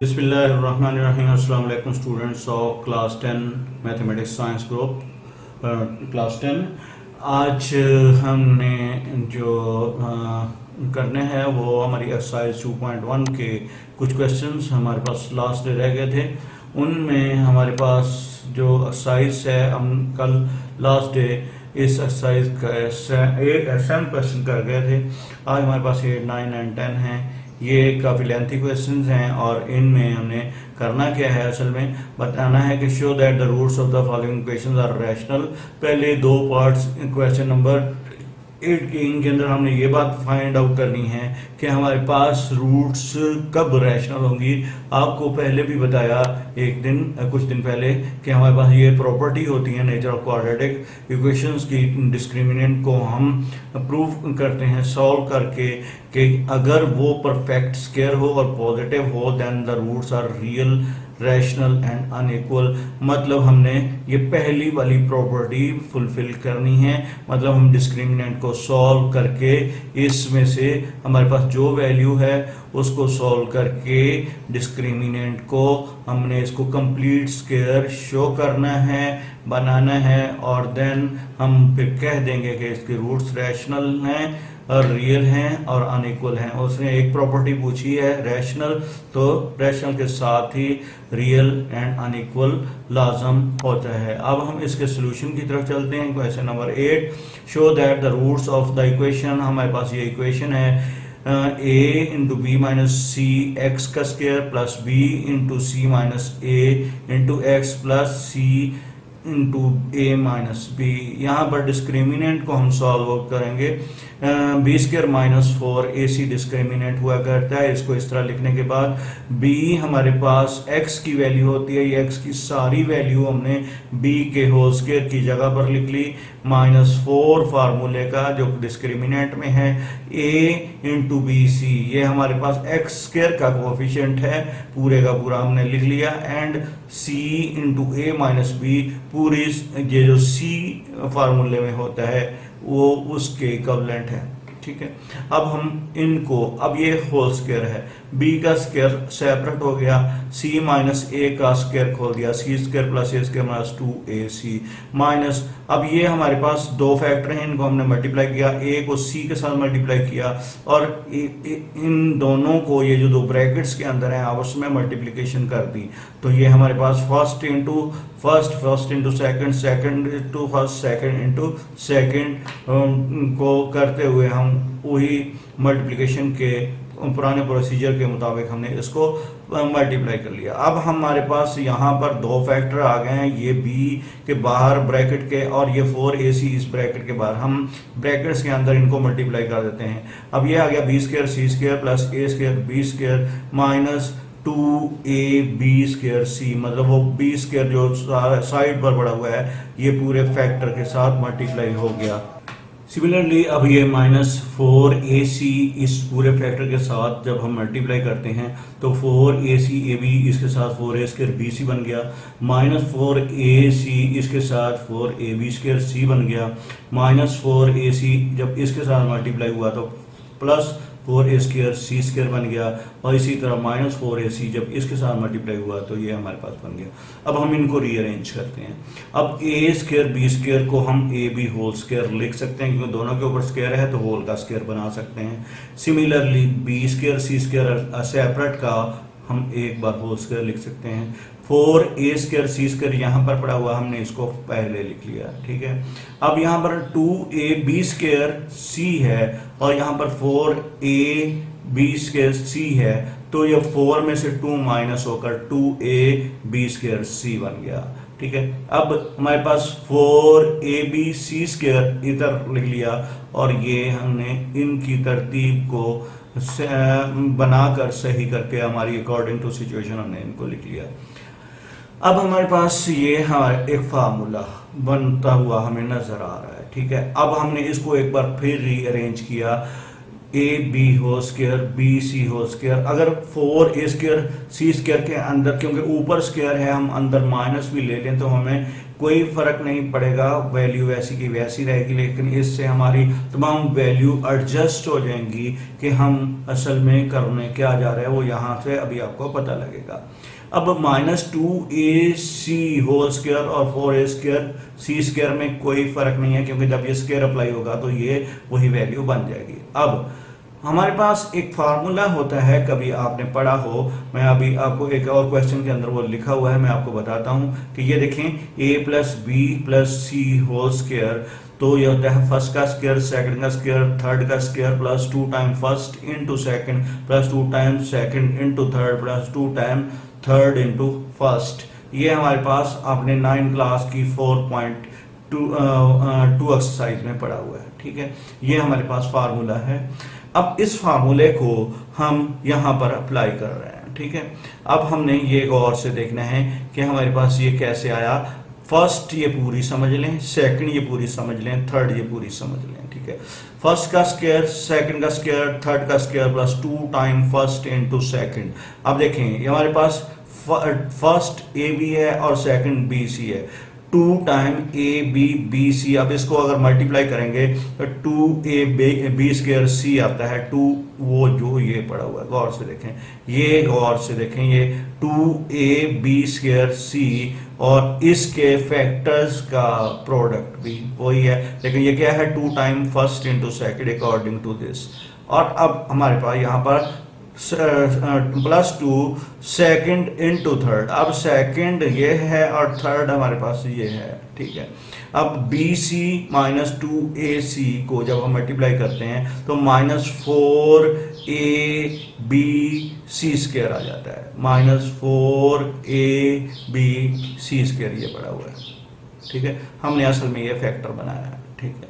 बिस्मिल्लाहिर्रहमानिर्रहीम। अस्सलाम वालेकुम students of class 10 mathematics science group class 10। आज हमने जो करने हैं वो हमारी एक्सरसाइज 2.1 के कुछ क्वेश्चंस हमारे पास लास्ट डे रह गए थे। उनमें हमारे पास जो एक्सरसाइज है, हम कल लास्ट डे इस एक्सरसाइज का 7 क्वेश्चन कर गए थे। आज हमारे पास 8, 9 एंड 10 हैं। ये काफ़ी लेंथी क्वेश्चंस हैं और इनमें हमने करना क्या है, असल में बताना है कि show that the roots of the following equations are rational. पहले दो पार्ट्स क्वेश्चन नंबर 8 के इनके अंदर हमने ये बात फाइंड आउट करनी है कि हमारे पास रूट्स कब रैशनल होंगी। आपको पहले भी बताया कुछ दिन पहले कि हमारे पास ये प्रॉपर्टी होती है नेचर ऑफ क्वाड्रेटिक इक्वेशंस की। डिस्क्रिमिनेंट को हम प्रूव करते हैं सॉल्व करके कि अगर वो परफेक्ट स्क्वायर हो और पॉजिटिव हो then the roots are real, rational and unequal. मतलब हमने ये पहली वाली प्रॉपर्टी फुलफिल करनी है। मतलब हम डिस्क्रिमिनेंट को सॉल्व करके इसमें से हमारे पास जो वैल्यू है उसको सॉल्व करके डिस्क्रिमिनेंट को हमने इसको कंप्लीट स्क्वायर शो करना है, बनाना है, और देन हम फिर कह देंगे कि इसके रूट्स रैशनल हैं और रियल हैं और अनइक्वल हैं। उसने एक प्रॉपर्टी पूछी है रैशनल, तो रैशनल के साथ ही रियल एंड अनइक्वल लाजम होता है। अब हम इसके सोल्यूशन की तरफ चलते हैं। Question number 8, show that the roots of the equation. हमारे पास ये इक्वेशन है a into b minus c x का square plus b into c minus a into x plus c into a minus b. यहाँ पर discriminant को हम solve out करेंगे। B square minus 4ac discriminant हुआ करता है। इसको इस तरह लिखने के बाद b हमारे पास x की वैल्यू होती है। ये x की सारी वैल्यू हमने b के होल स्क्वायर की जगह पर लिख ली, -4 फार्मूले का जो डिस्क्रिमिनेंट में है a इंटू बी सी। ये हमारे पास x स्क्वायर का कोफिशिएंट है, पूरे का पूरा हमने लिख लिया, and c into a minus b पूरी ये जो c फार्मूले में होता है वो उसके इक्विवेलेंट है। ठीक है, अब हम इनको, अब ये होल स्क्वायर है, b का स्क्वायर सेपरेट हो गया, c माइनस a का स्क्वायर खोल दिया, c square plus a square minus 2ac minus, अब ये हमारे पास दो फैक्टर हैं, इनको हमने मल्टीप्लाई किया, a को c के साथ मल्टीप्लाई किया और इन दोनों को ये जो दो ब्रैकेट्स के अंदर है आपस में मल्टीप्लिकेशन कर दी। तो ये हमारे पास first into second, second into first, second into second को करते हुए हम वही मल्टीप्लिकेशन के पुराने प्रोसीजर के मुताबिक हमने इसको मल्टीप्लाई कर लिया। अब हमारे पास यहाँ पर दो फैक्टर आ गए हैं, ये b के बाहर ब्रैकेट के और ये 4ac इस ब्रैकेट के बाहर। हम ब्रैकेट्स के अंदर इनको मल्टीप्लाई कर देते हैं। अब ये आ गया b square c square plus a square b square minus 2ab square c। मतलब वो b स्क्वायर जो साइड पर बढ़ा हुआ है ये पूरे फैक्टर के साथ मल्टीप्लाई हो गया। सिमिलरली अब ये -4ac इस पूरे फैक्टर के साथ जब हम मल्टीप्लाई करते हैं तो 4ac इसके साथ 4a स्क्वायर bc बन गया, -4ac इसके साथ 4ab स्क्वायर c बन गया, -4ac जब इसके साथ मल्टीप्लाई हुआ तो plus 4a square c square बन गया, और इसी तरह -4ac जब इसके साथ मल्टीप्लाई हुआ तो ये हमारे पास बन गया। अब हम इनको रीअरेंज करते हैं। अब a स्क्वायर b स्क्वायर को हम ab होल स्क्वायर लिख सकते हैं, क्योंकि दोनों के ऊपर स्क्वायर है तो होल का स्क्वायर बना सकते हैं। Similarly b square c square separate का हम एक बार होल स्क्वायर लिख सकते हैं। 4a स्क्वायर c स्क्वायर यहाँ पर पड़ा हुआ, हमने इसको पहले लिख लिया। ठीक है, अब यहाँ पर 2ab स्क्वायर c है और यहाँ पर 4ab स्क्वायर c है, तो ये 4 में से 2 माइनस होकर 2ab स्क्वायर c बन गया। ठीक है, अब हमारे पास 4ab c स्क्वायर इधर लिख लिया और ये हमने इनकी तरतीब को बनाकर सही करके हमारी अकॉर्डिंग टू सिचुएशन हमने इनको लिख लिया। अब हमारे पास ये हमारा एक फार्मूला बनता हुआ हमें नजर आ रहा है। ठीक है, अब हमने इसको एक बार फिर रीअरेंज किया, ab whole square bc whole square. अगर 4a स्क्वायर c स्क्वायर के अंदर, क्योंकि ऊपर स्क्वायर है, हम अंदर माइनस भी ले लें तो हमें कोई फर्क नहीं पड़ेगा, वैल्यू वैसी की वैसी रहेगी, लेकिन इससे हमारी तमाम वैल्यू एडजस्ट हो जाएंगी कि हम असल में करने क्या जा रहे हैं, वो यहाँ से अभी आपको पता लगेगा। अब -2ac होल स्क्वायर और 4a² c स्क्वायर में कोई फर्क नहीं है, क्योंकि जब ये स्क्वायर अप्लाई होगा तो ये वही वैल्यू बन जाएगी। अब हमारे पास एक फार्मूला होता है, कभी आपने पढ़ा हो, मैं अभी आपको एक और क्वेश्चन के अंदर वो लिखा हुआ है, मैं आपको बताता हूं कि ये देखें a + b + c whole square, तो ये होता है फर्स्ट का स्क्वायर, सेकंड का स्क्वायर, थर्ड का square plus 2 time first into second plus 2 time second into third plus 2 time third into first. ये हमारे पास आपने 9 क्लास की 4.2 एक्सरसाइज में पढ़ा हुआ है, ठीक है। ये हमारे पास फार्मूला है। अब इस फार्मूले को हम यहाँ पर अप्लाई कर रहे हैं, ठीक है। अब हमने ये गौर से देखना है कि हमारे पास ये कैसे आया। फर्स्ट ये पूरी समझ लें, सेकंड ये पूरी समझ लें, थर्ड ये पूरी समझ लें, ठीक है। फर्स्ट का स्क्वायर, सेकंड का स्क्वायर, थर्ड का square plus 2 time first into second. अब देखें ये हमारे पास फर्स्ट ए बी है और सेकंड बी सी है, 2 time a b b c. अब इसको अगर मल्टीप्लाई करेंगे तो 2ab स्क्वायर सी आता है, 2 वो जो ये पड़ा हुआ है, गौर से देखें, ये गौर से देखें, ये 2ab स्क्वायर सी और इसके फैक्टर्स का प्रोडक्ट भी वही है, लेकिन ये क्या है 2 time first into second according to this. और अब हमारे पास यहाँ पर +2 सेकंड इंटू थर्ड। अब सेकंड ये है और थर्ड हमारे पास ये है, ठीक है। अब BC - 2AC को जब हम मल्टीप्लाई करते हैं तो -4abc² आ जाता है, -4abc² ये पड़ा हुआ है, ठीक है। हमने असल में ये फैक्टर बनाया है, ठीक है।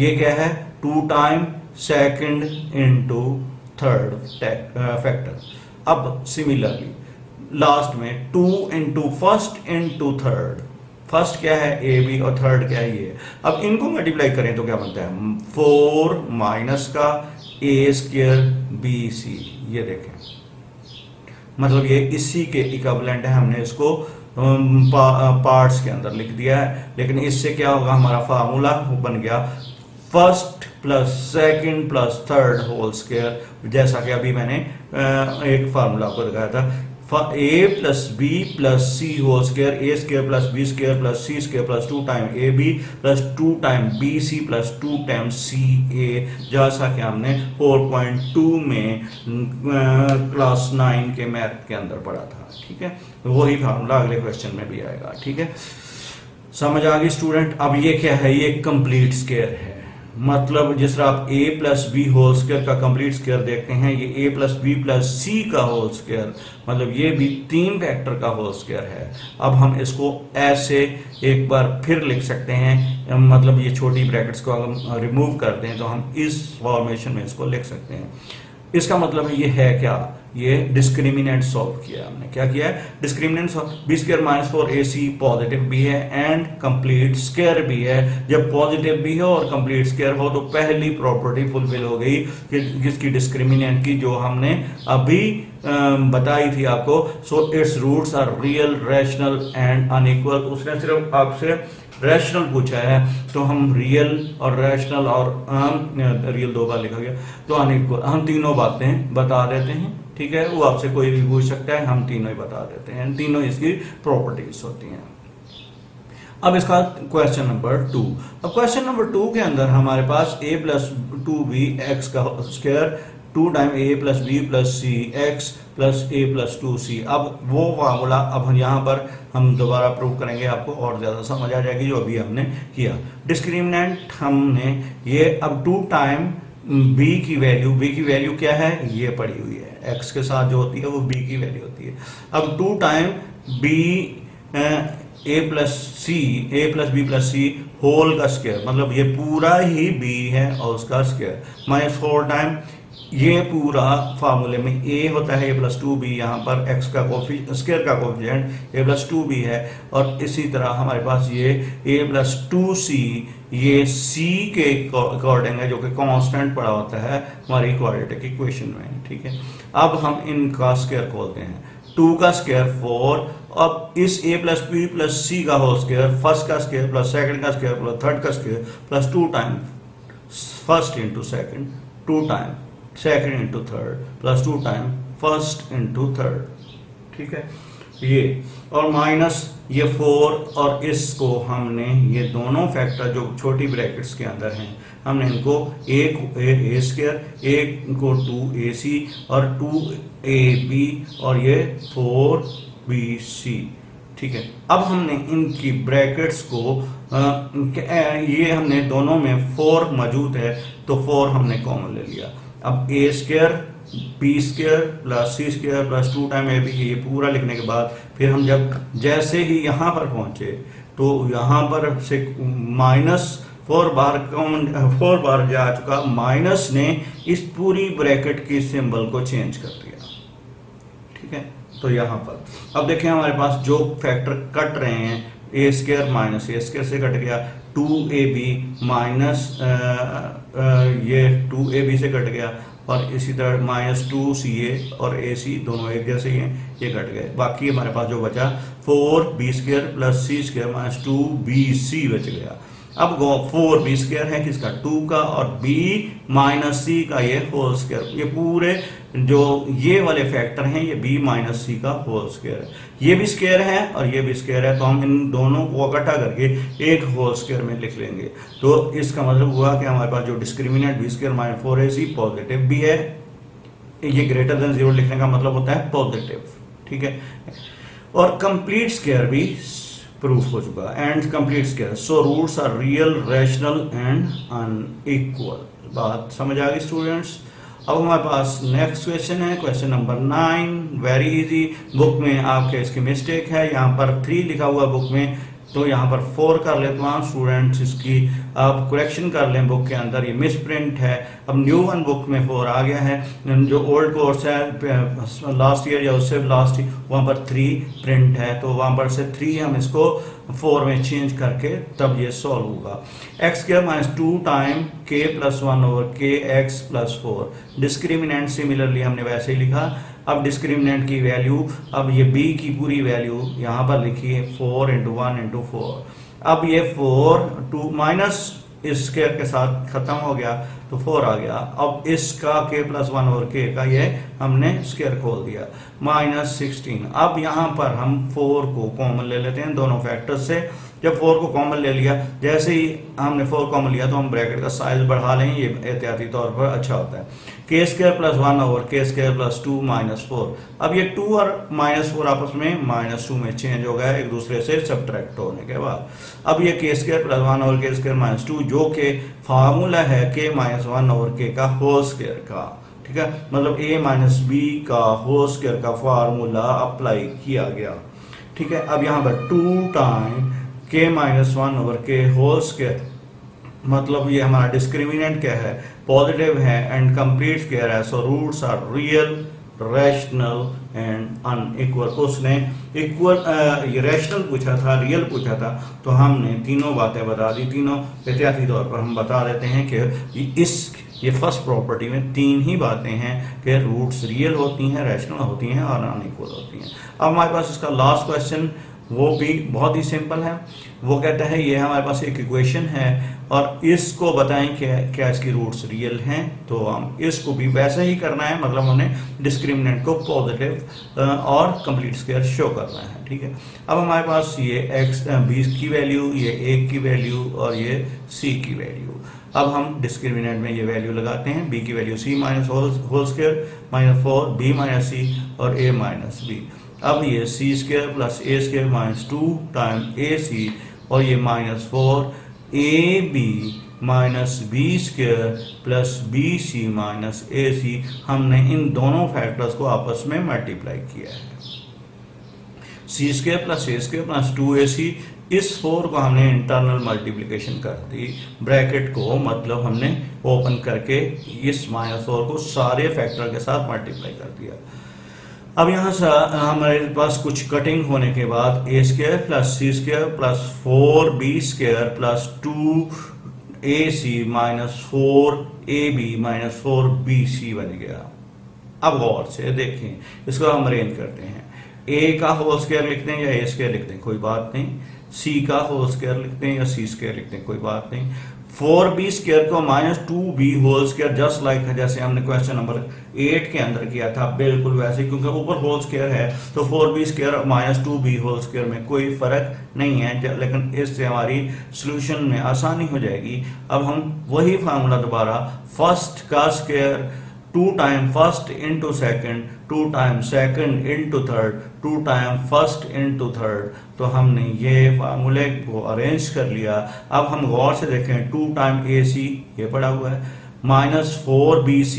ये क्या है 2 time second into third factor. अब सिमिलरली लास्ट में 2 into first into third. First क्या है ए बी और थर्ड क्या है ये। अब इनको मल्टीप्लाई करें तो क्या बनता है 4 माइनस का a² bc। ये देखें, मतलब ये इसी के इक्विवेलेंट है, हमने इसको पार्ट्स के अंदर लिख दिया है। लेकिन इससे क्या होगा, हमारा फार्मूला बन गया first plus second plus third whole square, जैसा कि अभी मैंने एक फार्मूला आपको दिखाया था, a + b + c whole square, a² + b² + c² + 2 time ab + 2 time bc + 2 time ca, जैसा कि हमने 4.2 में क्लास 9 के मैथ के अंदर पढ़ा था, ठीक है। वही फार्मूला अगले क्वेश्चन में भी आएगा, ठीक है। समझ आ गई स्टूडेंट। अब ये क्या है, ये कंप्लीट स्क्वायर है, मतलब जिस तरह आप a + b होल स्क्वायर का कंप्लीट स्क्वायर देखते हैं, ये a + b + c का होल स्क्वायर, मतलब ये भी 3 फैक्टर का होल स्क्वायर है। अब हम इसको ऐसे एक बार फिर लिख सकते हैं, मतलब ये छोटी ब्रैकेट्स को अगर हम रिमूव करते हैं तो हम इस फॉर्मेशन में इसको लिख सकते हैं। इसका मतलब है ये है क्या, ये डिस्क्रिमिनेंट सॉल्व किया हमने। क्या किया है, discriminant solve. b² - 4ac positive भी है एंड कंप्लीट स्क्वायर भी है। जब पॉजिटिव भी हो और कंप्लीट स्क्वायर हो तो पहली प्रॉपर्टी फुलफिल हो गई कि जिसकी डिस्क्रिमिनेंट की जो हमने अभी बताई थी आपको। So its roots are real, rational and unequal. उसने सिर्फ आपसे रैशनल पूछा है तो हम रियल और रैशनल और रियल 2 बार लिखा गया तो अनइक्वल, हम तीनों बातें बता देते हैं, ठीक है। वो आपसे कोई भी पूछ सकता है, हम तीनों ही बता देते हैं, तीनों इसकी प्रॉपर्टीज होती हैं। अब इसका क्वेश्चन नंबर 2। अब क्वेश्चन नंबर 2 के अंदर हमारे पास a + 2b x का square 2 time a + b + c x + a + 2c। अब वो फार्मूला अब हम यहाँ पर हम दोबारा प्रूव करेंगे, आपको और ज़्यादा समझ आ जाएगी जो अभी हमने किया। डिस्क्रिमिनेंट हमने ये अब 2 टाइम b की वैल्यू क्या है, ये पड़ी हुई है, x के साथ जो होती है वो b की वैल्यू होती है। अब 2 time b a + b + c whole का स्क्वायर, मतलब ये पूरा ही b है और उसका स्क्वायर, -4 टाइम ये पूरा फार्मूले में a होता है a + 2b, यहाँ पर x का स्क्वायर का कोफिशिएंट a + 2b है। और इसी तरह हमारे पास ये a + 2c ये c के अकॉर्डिंग है, जो कि कांस्टेंट पड़ा होता है हमारी क्वाड्रेटिक इक्वेशन में, ठीक है। अब हम इनका स्क्वायर खोलते हैं, 2 का स्क्वायर 4, अब इस a प्लस बी प्लस सी का होल स्क्वायर, फर्स्ट का स्क्वायर प्लस सेकंड का स्क्वायर प्लस थर्ड का square plus 2 time first into second, 2 time second into third plus 2 time first into third, ठीक है ये, और माइनस ये 4, और इसको हमने ये दोनों फैक्टर जो छोटी ब्रैकेट्स के अंदर हैं हमने इनको एक ए स्क्वायर, एक को 2ac और 2ab और ये 4bc, ठीक है। अब हमने इनकी ब्रैकेट्स को ये हमने दोनों में 4 मौजूद है तो 4 हमने कॉमन ले लिया। अब a square b square plus c square plus 2 time a b, ये पूरा लिखने के बाद फिर हम जब जैसे ही यहाँ पर पहुंचे तो यहाँ पर से माइनस 4 बार जा चुका, माइनस ने इस पूरी ब्रैकेट की सिंबल को चेंज कर दिया, ठीक है। तो यहाँ पर अब देखें हमारे पास जो फैक्टर कट रहे हैं, ए स्क्वायर माइनस ए स्क्वायर से कट गया, 2ab माइनस ये 2ab से कट गया, और इसी तरह माइनस 2ca और ac दोनों एक जैसे ही हैं, ये कट गए। बाकी हमारे पास जो बचा 4b square plus c square minus 2bc बच गया। अब 4b स्क्वायर है किसका, 2 का, और b माइनस c का ये होल स्क्वायर, ये पूरे जो ये वाले फैक्टर हैं ये b माइनस c का होल स्क्वायर है, ये भी स्क्वायर है और ये भी स्क्वायर है, तो हम इन दोनों को इकट्ठा करके एक होल स्क्वायर में लिख लेंगे। तो इसका मतलब हुआ कि हमारे पास जो discriminant b square minus 4ac positive भी है, ये ग्रेटर देन 0 लिखने का मतलब होता है पॉजिटिव, ठीक है। और कंप्लीट स्क्वायर भी प्रूफ हो चुका, and complete square, so roots are real, rational and unequal. बात समझ आ गई स्टूडेंट्स। अब हमारे पास नेक्स्ट क्वेश्चन है, question number 9, very easy. Book में आपके इसकी मिस्टेक है, यहाँ पर 3 लिखा हुआ बुक में, तो यहाँ पर 4 कर लेता हूँ स्टूडेंट्स, इसकी आप करेक्शन कर लें बुक के अंदर, ये मिस प्रिंट है। अब न्यू वन बुक में 4 आ गया है, जो ओल्ड कोर्स है लास्ट ईयर या उससे लास्ट ईयर वहाँ पर 3 प्रिंट है, तो वहाँ पर से 3 हम इसको 4 में चेंज करके तब ये सॉल्व होगा। X square minus 2 time k plus 1 over k x plus 4, discriminant similarly हमने वैसे ही लिखा। अब डिस्क्रिमिनेंट की वैल्यू, अब ये b की पूरी वैल्यू यहाँ पर लिखिए 4 इंटू 1 इंटू 4। अब ये 4 2 माइनस इस स्क्वायर के साथ खत्म हो गया तो 4 आ गया। अब इसका k प्लस 1 ओवर k का ये हमने स्क्वायर खोल दिया, माइनस 16। अब यहाँ पर हम 4 को कॉमन ले लेते हैं दोनों फैक्टर्स से। जब 4 को कॉमन ले लिया, जैसे ही हमने 4 कॉमन लिया तो हम ब्रैकेट का साइज बढ़ा लें, ये एहतियाती तौर पर अच्छा होता है। k square plus 1 over k square plus 2 minus 4। अब ये 2 और माइनस 4 आपस में माइनस 2 में चेंज हो गया एक दूसरे से सब्ट्रैक्ट होने के बाद। अब ये k square plus 1 over k square minus 2, जो कि फार्मूला है k माइनस 1 ओवर k का होल स्क्वायर का, ठीक है, मतलब a माइनस b का होल स्क्वायर का फार्मूला अप्लाई किया गया, ठीक है। अब यहाँ पर 2 time k minus 1 over k whole square, मतलब ये हमारा डिस्क्रिमिनेंट क्या है, पॉजिटिव है, एंड कंप्लीट स्क्वायर है, so roots are real, rational and unequal. उसने इक्वल ये रैशनल पूछा था, रियल पूछा था, तो हमने तीनों बातें बता दी। तीनों एहतियाती तौर पर हम बता देते हैं कि ये फर्स्ट प्रॉपर्टी में 3 ही बातें हैं कि रूट्स रियल होती हैं, रैशनल होती हैं और अनइक्वल होती हैं। अब हमारे पास इसका लास्ट क्वेश्चन, वो भी बहुत ही सिंपल है। वो कहता है ये हमारे पास एक इक्वेशन है और इसको बताएं कि क्या इसकी रूट्स रियल हैं, तो हम इसको भी वैसे ही करना है, मतलब हमने डिस्क्रिमिनेंट को पॉजिटिव और कंप्लीट स्क्वायर शो करना है, ठीक है। अब हमारे पास ये x 20 की वैल्यू, ये 1 की वैल्यू और ये c की वैल्यू। अब हम डिस्क्रिमिनेंट में ये वैल्यू लगाते हैं, b की value c minus whole square minus 4 b minus c और a माइनस b। अब ये c square plus a square minus 2 time ac और ये minus 4 ab minus b square plus b c minus a c. हमने इन दोनों factors को आपस में मल्टीप्लाई किया है, सी स्क्वायर प्लस ए स्क्वायर प्लस 2ac। इस 4 को हमने इंटरनल मल्टीप्लिकेशन कर दी, ब्रैकेट को मतलब हमने ओपन करके इस माइनस 4 को सारे फैक्टर के साथ मल्टीप्लाई कर दिया। अब यहाँ से हमारे पास कुछ कटिंग होने के बाद a square plus c square plus 4b square plus 2ac minus 4ab minus 4bc बन गया। अब गौर से देखें, इसको हम अरेंज करते हैं। ए का होल स्क्वायर लिखते हैं या ए स्क्वायर लिखते हैं कोई बात नहीं, सी का होल स्क्वायर लिखते हैं या सी स्क्वायर लिखते हैं कोई बात नहीं, 4b स्क्वायर को minus 2b whole square just like जैसे हमने क्वेश्चन नंबर 8 के अंदर किया था बिल्कुल वैसे, क्योंकि ऊपर होल स्क्वायर है तो 4b square minus 2b whole square में कोई फर्क नहीं है, लेकिन इससे हमारी सोल्यूशन में आसानी हो जाएगी। अब हम वही फार्मूला दोबारा, फर्स्ट का square 2 time first into second 2 time second into third 2 time first into third, तो हमने ये फार्मूले को अरेंज कर लिया। अब हम गौर से देखें 2 टाइम ए सी ये पड़ा हुआ है, माइनस 4bc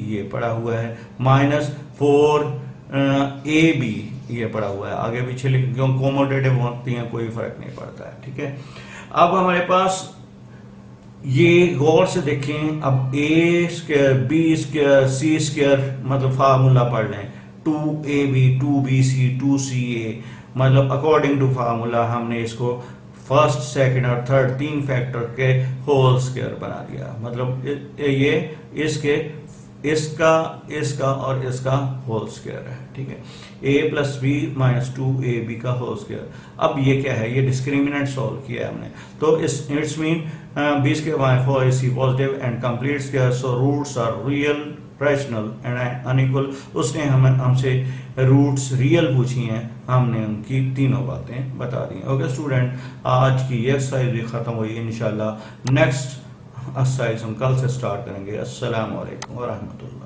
ये पड़ा हुआ है, माइनस 4ab ये पड़ा हुआ है, आगे पीछे लिख क्यों कोमोटेटिव होती हैं कोई फर्क नहीं पड़ता है, ठीक है। अब हमारे पास ये गौर से देखें, अब a square b square C square मतलब फार्मूला पढ़ लें, 2ab 2bc 2ca मतलब अकॉर्डिंग टू फार्मूला हमने इसको फर्स्ट सेकंड और थर्ड 3 फैक्टर के होल स्क्वायर बना दिया, मतलब ये इसका और इसका होल स्क्वायर है, ठीक है। a plus B minus 2ab का होल स्क्वायर। अब ये क्या है, ये डिस्क्रिमिनेंट सॉल्व किया है हमने, तो it's mean b square by 4ac positive and complete square, so roots are real rational and unequal. उसने हमसे रूट्स रियल पूछी हैं, हमने उनकी तीनों बातें बता दी। ओके स्टूडेंट, आज की ये एक्सरसाइज भी खत्म हुई, इंशाल्लाह नेक्स्ट एक्सरसाइज हम कल से स्टार्ट करेंगे। अस्सलाम वालेकुम व रहमतुल्लाह।